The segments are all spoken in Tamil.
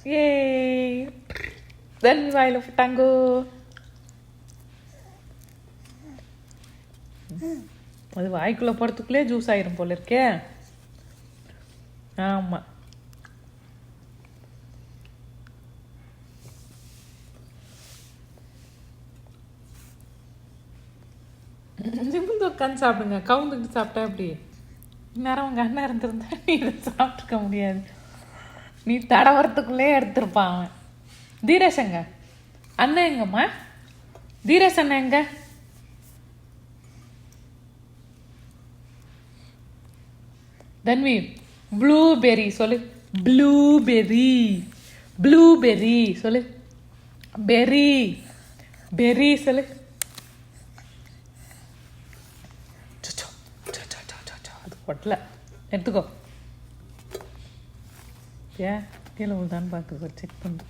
ஏ தன்வி வாயில போட்டாங்கோ. அது வாய்க்குள்ள போறதுக்குள்ளே ஜூஸ் ஆயிரும் போல இருக்கே. ஆமா, நிமிந்து உட்காந்து சாப்பிடுங்க. கவுந்துக்கிட்டு சாப்பிட்டா அப்படி நேரம் உங்க அண்ணன் இருந்திருந்தா நீ இதை சாப்பிட்டுக்க முடியாது. நீ தடவரத்துக்குள்ளே எடுத்திருப்பான் அவன். தீரேஷ் எங்க அண்ணன் எங்கம்மா? தீரேஷ் அண்ணன் எங்க? தன்வி ப்ளூபெர்ரி சொல்லு. ப்ளூபெர்ரி ப்ளூபெர்ரி சொல்லு. பெர்ரி பெர்ரி சொல்லு. அது கொட்டல, எடுத்துக்கோ. ஏன் கீழே விழுதான்னு பார்த்துக்கோ, செக் பண்ணு.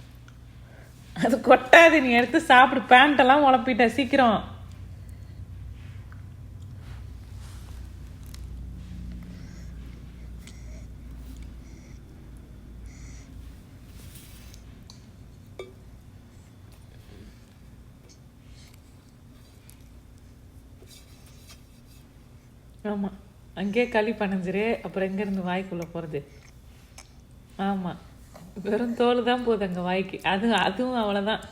அது கொட்டாது, நீ எடுத்து சாப்பிடு. பேண்ட்டெல்லாம் உழப்பிட்ட சீக்கிரம். ஆமாம், அங்கேயே களி பனைஞ்சிரு. அப்புறம் எங்கேருந்து வாய்க்குள்ளே போகிறது? ஆமாம், வெறும் தோல் தான் போகுது அங்கே வாய்க்கு. அதுவும் அவ்வளோதான்,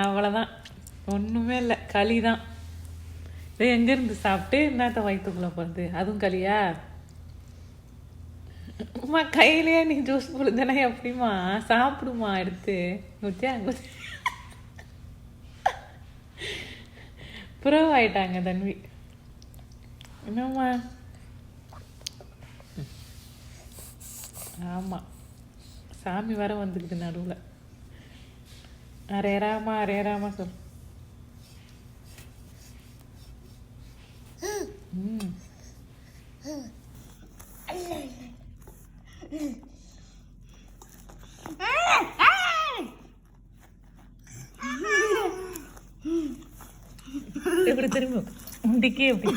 அவ்வளோதான், ஒன்றுமே இல்லை. களி தான். இதே எங்கேருந்து சாப்பிட்டு என்னத்த வயிற்றுக்குள்ளே போகிறது? அதுவும் களியா? அம்மா கையிலேயே நீ ஜூஸ் கொடுத்தனா எப்படிமா சாப்பிடுமா? எடுத்து குத்தியா ப்ரோ ஆயிட்டாங்க தன்வி. என்னம்மா? ஆமாம், சாமி வர வந்துக்குது நடுவில். அரே ராமா அரே ராமா சொல். எப்படி திரும்ப முண்டிக்கே எப்படி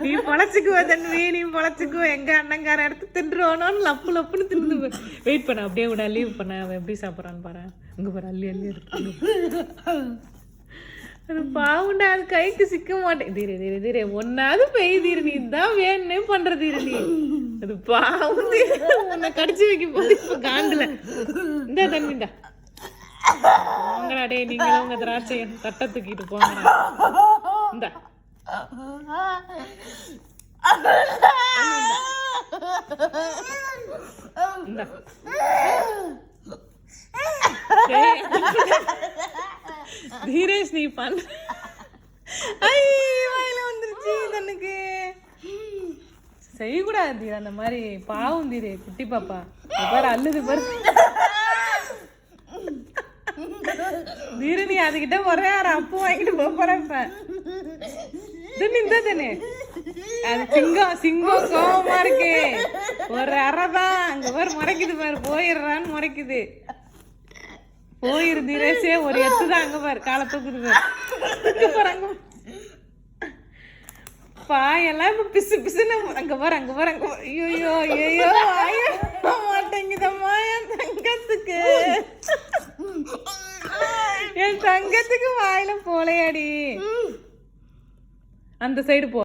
நீ பொழைச்சிக்குவ தன்வி, நீ பொழைச்சிக்குவ. எங்க அண்ணங்கார எடுத்து தின்றுவானோன்னு லப்பு லப்புன்னு தின்னு. வெயிட் பண்ண, அப்படியே விட லீவ் பண்ண. அவன் எப்படி சாப்பிட்றான்னு பாரு. இங்க பாரு, அள்ளி அள்ளி எடுத்து. அது பாவுண்டா, அது கைக்கு சிக்க மாட்டேன். தீரே தீரே தீரே ஒன்னாவது பெய்தீர். நீ தான் வேணுன்னே பண்றது. நீ அது பாவம் உன்னை கடிச்சு வைக்க போது இப்ப காண்டுல. இந்த தண்ணிண்டா போங்கடா. நீங்களும் உங்க திராட்சைய தட்டை தூக்கிட்டு போங்க. இந்த தீரேஷ் நீ பண்ண வாயில வந்துருச்சு தனக்கு. செய்யக்கூடாது தீரா அந்த மாதிரி. பாவம் தீரே, குட்டி பாப்பா பாரு அல்லுது பாரு. தீர நீ அதுகிட்ட ஒரே அப்பு வாங்கிட்டு போறேன் இப்ப. தானே அது சிங்கம் சிங்கம் கோவமா இருக்கு. ஒரு அறதான் அங்க பாரு முறைக்குது பாரு. போயிடுறான்னு முறைக்குது. போயிரு தீரேஷே, ஒரு எத்துதான் அங்க பாரு. காலை தூக்குது பாரு. பாயெல்லாம் இப்ப பிசு பிசுன்னு அங்க பாரு அங்க பாரு அங்க. ஐயோ ஐயோ மாட்டேங்குதம்மா என் தங்கத்துக்கு. என் தங்கத்துக்கு வாயில போலையாடி. அந்த சைடு போ.